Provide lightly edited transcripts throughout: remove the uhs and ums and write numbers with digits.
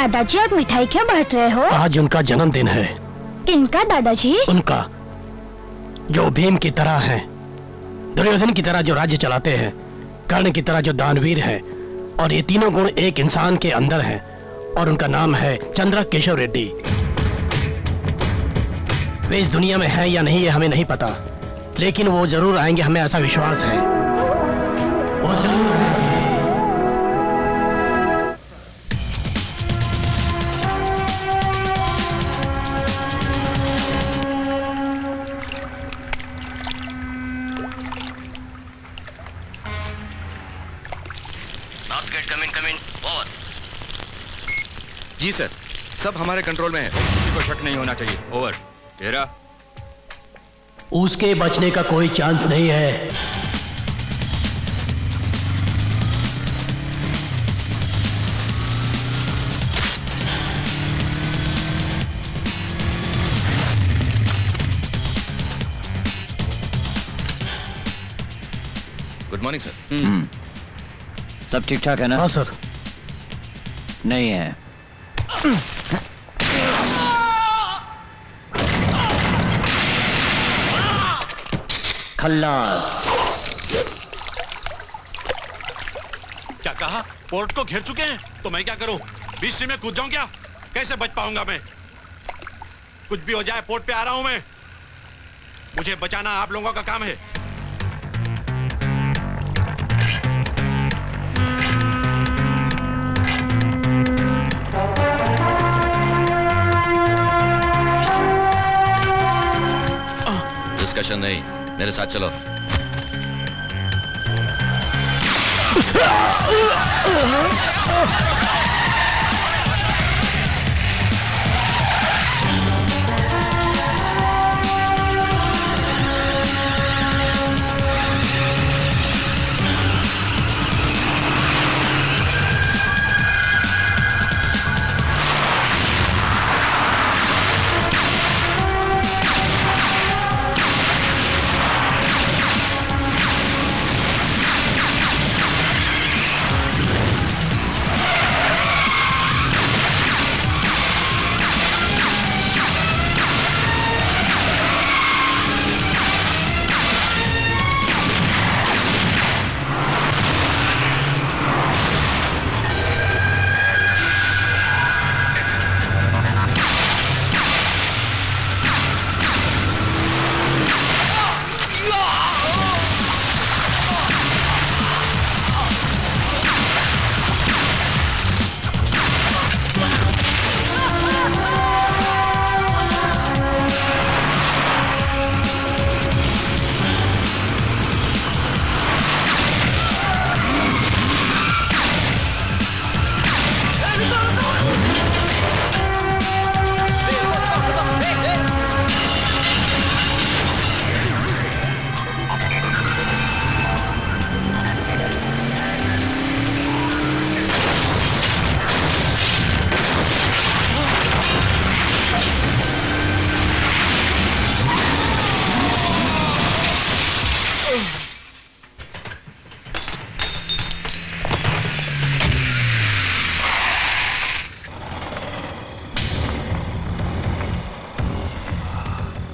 दादाजी आप मिठाई क्यों बांट रहे हो? आज उनका जन्मदिन है। किनका दादाजी? उनका, जो भीम की तरह है, दुर्योधन की तरह जो राज्य चलाते हैं, कर्ण की तरह जो दानवीर है, और ये तीनों गुण एक इंसान के अंदर है, और उनका नाम है चंद्र केशव रेड्डी। वे इस दुनिया में है या नहीं ये हमें नहीं पता, लेकिन वो जरूर आएंगे, हमें ऐसा विश्वास है। वो जरूर आएंगे। जी सर, सब हमारे कंट्रोल में है, किसी को शक नहीं होना चाहिए। ओवर। तेरा उसके बचने का कोई चांस नहीं है। Good morning sir. सब ठीक ठाक है ना? हाँ सर। नहीं है। खल्लास। क्या कहा? पोर्ट को घेर चुके हैं, तो मैं क्या करूं? बीच में कूद जाऊं क्या? कैसे बच पाऊंगा मैं? कुछ भी हो जाए, पोर्ट पे आ रहा हूं मैं। मुझे बचाना आप लोगों का काम है। डिस्कशन नहीं, मेरे साथ चलो।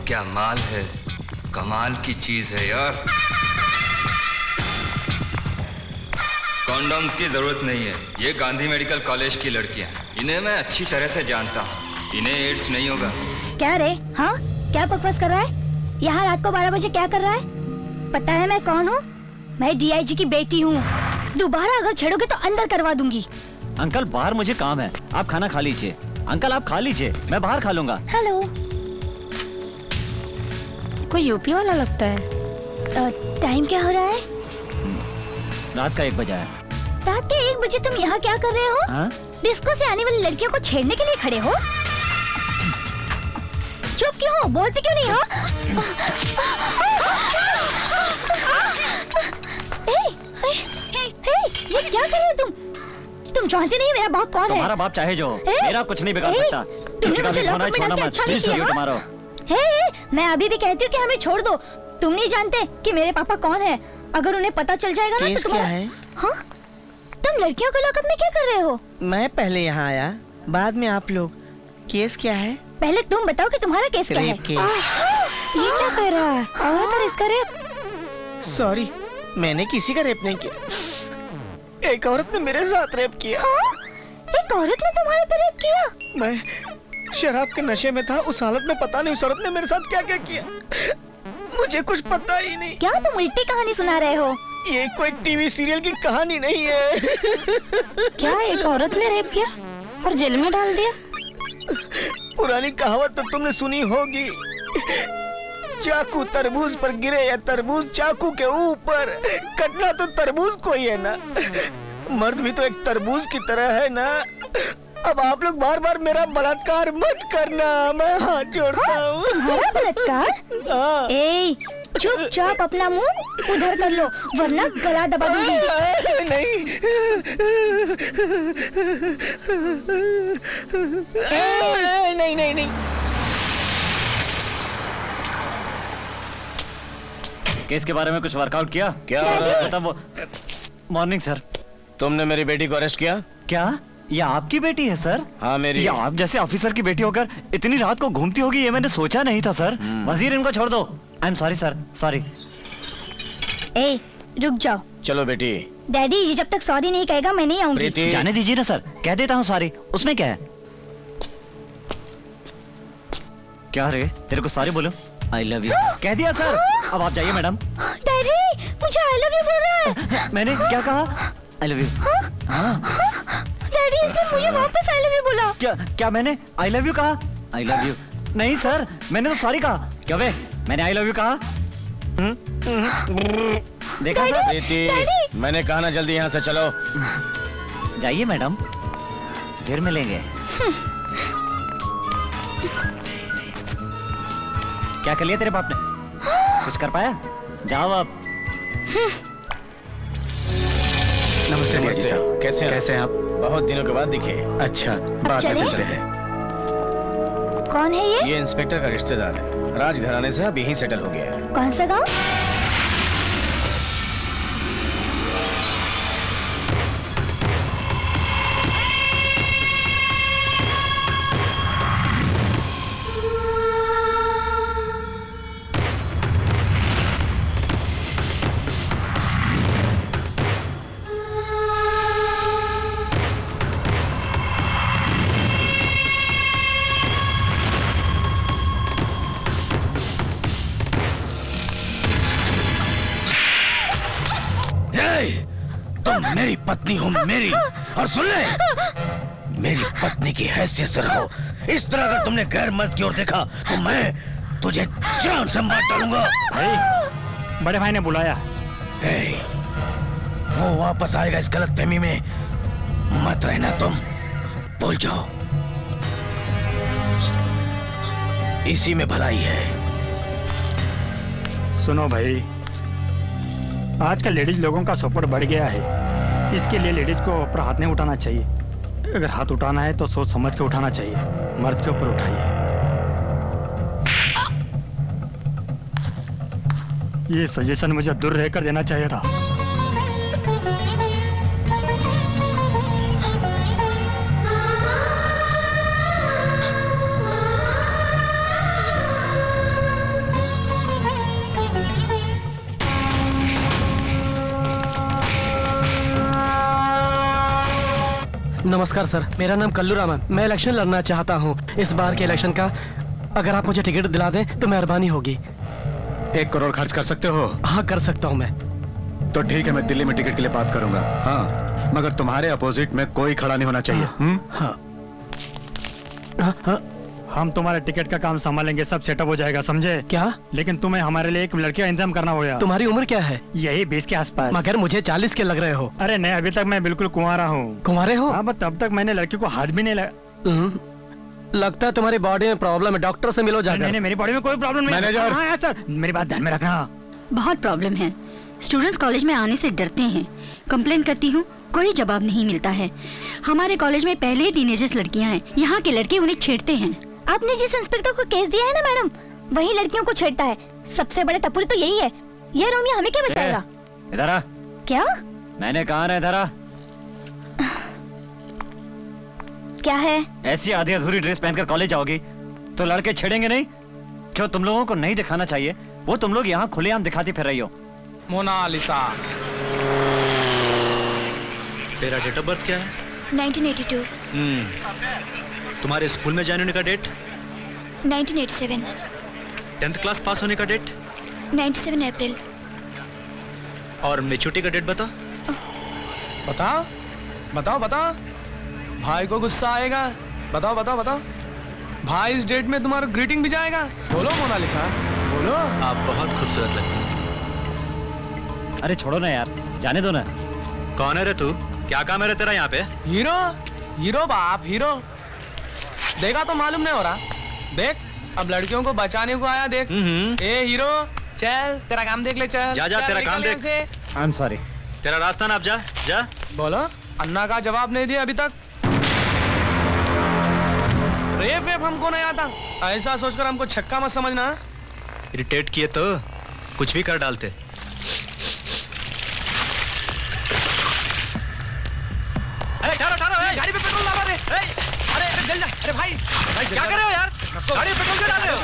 क्या माल है, कमाल की चीज है यार। कॉन्डोम्स की जरूरत नहीं है, ये गांधी मेडिकल कॉलेज की लड़कियां, इन्हें मैं अच्छी तरह से जानता हूँ, इन्हें एड्स नहीं होगा। क्या रे? हाँ, क्या बकवास कर रहा है? यहाँ रात को 12 बजे क्या कर रहा है? पता है मैं कौन हूँ? मैं डीआईजी की बेटी हूँ। दोबारा अगर छेड़ोगे तो अंदर करवा दूंगी। अंकल बाहर मुझे काम है, आप खाना खा लीजिए। अंकल आप खा लीजिए, मैं बाहर खा लूंगा। हेलो, कोई यूपी वाला लगता है। टाइम क्या हो रहा है? रात का 1 बजा है। रात के 1 बजे तुम यहाँ क्या कर रहे हो? हाँ? डिस्को से आने वाली लड़कियों को छेड़ने के लिए खड़े हो? चुप क्यों हो? बोलते क्यों नहीं हो? ये क्या कर रहे हो तुम? तुम जानते नहीं मेरा बाप कौन है? तुम्हारा बाप चाहे जो, मेरा कुछ नहीं बिगाड़ सकता। तुमने मुझे लॉकअप में डाल के अच्छा नहीं किया। मैं अभी भी कहती हूँ कि हमें छोड़ दो। तुम नहीं जानते कि मेरे पापा कौन है। अगर उन्हें पता चल जाएगा ना तो क्या है? हाँ? तुम लड़कियों को लॉकअप में क्या कर रहे हो? मैं पहले यहाँ आया बाद में आप लोग। केस क्या है? पहले तुम बताओ कि तुम्हारा केस क्या है? Rape case. ये क्या कह रहा है? औरत और इसका रेप? सॉरी, मैंने किसी का रेप नहीं किया। एक औरत ने मेरे साथ रेप किया। हाँ? एक औरत ने तुम्हारे पे रेप किया? मैं शराब के नशे में था। उस हालत में पता नहीं उस औरत ने मेरे साथ क्या क्या किया, मुझे कुछ पता ही नहीं। क्या तुम उल्टी कहानी सुना रहे हो? ये कोई टीवी सीरियल की कहानी नहीं है। क्या एक औरत ने रेप किया और जेल में डाल दिया? पुरानी कहावत तो तुमने सुनी होगी, चाकू तरबूज पर गिरे या तरबूज चाकू के ऊपर, कटना तो तरबूज को ही है ना। मर्द भी तो एक तरबूज की तरह है ना। अब आप लोग बार बार मेरा बलात्कार मत करना, मैं हाथ जोड़ता हूँ। तुम्हारा बलात्कार? हाँ। ए, चुपचाप अपना मुंह उधर कर लो वरना गला दबा दूंगी। नहीं नहीं नहीं नहीं। केस के बारे में कुछ वर्कआउट किया? क्या? मतलब मॉर्निंग सर। तुमने मेरी बेटी को अरेस्ट किया? क्या ये आपकी बेटी है सर? हाँ मेरी। ये आप जैसे ऑफिसर की बेटी होकर इतनी रात को घूमती होगी ये मैंने सोचा नहीं था सर। वजीर इनको छोड़ दो। I am sorry sir, sorry. ए, रुक जाओ। चलो बेटी। डैडी ये जब तक सॉरी नहीं कहेगा मैं नहीं आऊंगी। प्रीति। जाने दीजिए ना सर, कह देता हूँ सॉरी, उसमें क्या है? क्या रे, तेरे को सॉरी बोलो? आई लव यू कह दिया सर। अब आप जाइए मैडम। डैडी मुझे आई लव यू बोल रहा है। मैंने क्या कहा? I love you. हाँ डैडी इसने मुझे वापस आई लव यू बोला। क्या मैंने आई लव यू कहा? आई लव यू नहीं सर, मैंने तो सॉरी कहा। क्या बे, मैंने आई लव यू कहा? देखा सर? प्रीति, मैंने कहा ना जल्दी यहाँ से चलो। जाइए मैडम, फिर मिलेंगे। क्या कर लिया तेरे बाप ने? कुछ कर पाया? जाओ अब। नमस्ते डीआईजी साहब, कैसे हैं आप? बहुत दिनों के बाद दिखे। अच्छा, बात में चलते हैं। कौन है ये? ये इंस्पेक्टर का रिश्तेदार है, राजघराने से अब यहीं सेटल हो गया है। कौन सा गाँव? तुम मेरी पत्नी हो, मेरी। और सुन ले, मेरी पत्नी की हैसियत से रहो। इस तरह अगर तुमने गैर मर्द की ओर देखा तो मैं तुझे जान से मार डालूंगा। बड़े भाई ने बुलाया। वो वापस आएगा इस गलतफहमी में मत रहना तुम, भूल जाओ। इसी में भलाई है। सुनो भाई, आजकल लेडीज लोगों का सपोर्ट बढ़ गया है, इसके लिए लेडीज को ऊपर हाथ नहीं उठाना चाहिए। अगर हाथ उठाना है तो सोच समझ के उठाना चाहिए, मर्द के ऊपर उठाइए। ये सजेशन मुझे दूर रहकर देना चाहिए था। नमस्कार सर, मेरा नाम कल्लू राम है। मैं इलेक्शन लड़ना चाहता हूँ। इस बार के इलेक्शन का अगर आप मुझे टिकट दिला दें तो मेहरबानी होगी। 1 करोड़ खर्च कर सकते हो? हाँ कर सकता हूँ मैं। तो ठीक है, मैं दिल्ली में टिकट के लिए बात करूंगा। हाँ, मगर तुम्हारे अपोजिट में कोई खड़ा नहीं होना चाहिए। हाँ। हाँ, हाँ। हम तुम्हारे टिकट का काम संभालेंगे, सब सेटअप हो जाएगा, समझे? क्या? लेकिन तुम्हें हमारे लिए एक लड़की का इंतजाम करना होगा। तुम्हारी उम्र क्या है? यही 20 के आसपास। मगर मुझे 40 के लग रहे हो। अरे नहीं, अभी तक मैं बिल्कुल कुंवारा हूँ। कुंवारे हो? हाँ, तब तक मैंने लड़की को हाथ भी नहीं लगा। लगता है तुम्हारी बॉडी में प्रॉब्लम है, डॉक्टर से मिलो जाकर। नहीं, मेरी बॉडी में कोई प्रॉब्लम नहीं। मैनेजर। हाँ सर, मेरी बात ध्यान में रखना। बहुत प्रॉब्लम है। स्टूडेंट्स कॉलेज में आने से डरते हैं। कंप्लेन करती हूँ, कोई जवाब नहीं मिलता है। हमारे कॉलेज में पहले ही टीनेजर्स लड़कियाँ हैं, यहाँ के लड़के उन्हें छेड़ते हैं। आपने जिस इंस्पेक्टर को केस दिया है ना मैडम, वही लड़कियों को छेड़ता है। सबसे बड़ा टपुरी तो यही है। ये रोमियो हमें क्या बचाएगा? इधर आ। क्या? मैंने कहा ना इधर आ। क्या है? ऐसी आधी अधूरी ड्रेस पहनकर कॉलेज आओगी तो लड़के छेड़ेंगे नहीं? जो तुम लोगों को नहीं दिखाना चाहिए वो तुम लोग यहाँ खुलेआम दिखाती फिर रही हो। मोनालिसा। तेरा डेट ऑफ बर्थ क्या है? 1982। तुम्हारे स्कूल में ज्वाइन होने का डेट? 1987। 10th क्लास पास होने का डेट? 97 अप्रैल। और मेच्योरिटी का डेट बता। बताओ बताओ बताओ, भाई को गुस्सा आएगा। बताओ बताओ बताओ, भाई इस डेट में तुम्हारा ग्रीटिंग भी जाएगा। बोलो मोनालिसा बोलो। आप बहुत खूबसूरत लगते हैं। अरे छोड़ो ना यार, जाने दो ना। कौन है रे तू? क्या काम है रे तेरा यहाँ पे? हीरो हीरो बाप हीरो। देखा तो मालूम नहीं हो रहा। देख अब लड़कियों को बचाने को आया। देख ए हीरो, चल तेरा काम देख ले। चल जा जा, तेरा काम देख। आई एम सॉरी। तेरा रास्ता ना, अब जा जा। बोलो, अन्ना का जवाब नहीं दिया अभी तक। रेप वेप हमको नहीं आता, ऐसा सोचकर हमको छक्का मत समझना। इरिटेट किए तो कुछ भी कर डालते। गाड़ी पे पेट्रोल डाला रे। अरे जल जा। अरे भाई क्या कर रहे हो यार? गाड़ी पे पेट्रोल क्यों डाल रहे हो?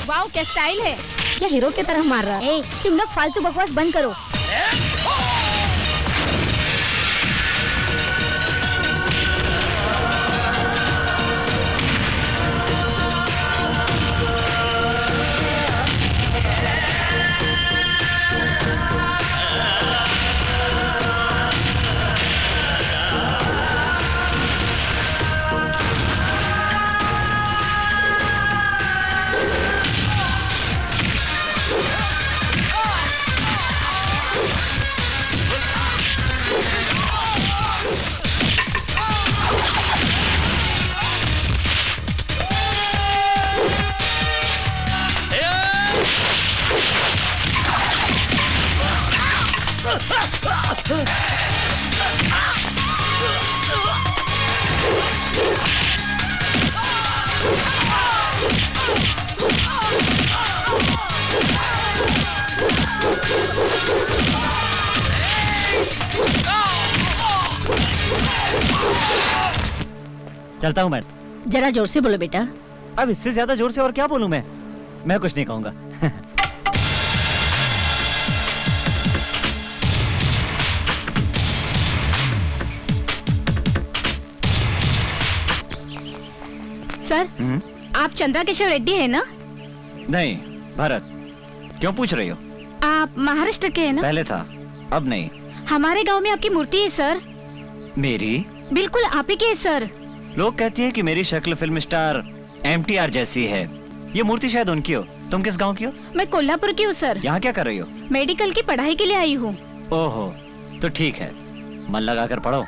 वाओ क्या स्टाइल है। क्या हीरो की तरह मार रहा है? तुम लोग फालतू बकवास बंद करो। चलता हूँ मैं। जरा जोर से बोलो बेटा। अब इससे ज्यादा जोर से और क्या बोलूं मैं कुछ नहीं कहूंगा। सर आप चंद्रा केशव रेड्डी है ना? नहीं, भरत। क्यों पूछ रही हो? आप महाराष्ट्र के हैं ना? पहले था, अब नहीं। हमारे गांव में आपकी मूर्ति है सर। मेरी? बिल्कुल आप ही की है सर। लोग कहती हैं कि मेरी शक्ल फिल्म स्टार MTR जैसी है। ये मूर्ति शायद उनकी हो। तुम किस गांव की हो? मैं कोल्हापुर की हूँ सर। यहाँ क्या कर रही हो? मेडिकल की पढ़ाई के लिए आई हूँ। ओहो, तो ठीक है, मन लगा कर पढ़ो।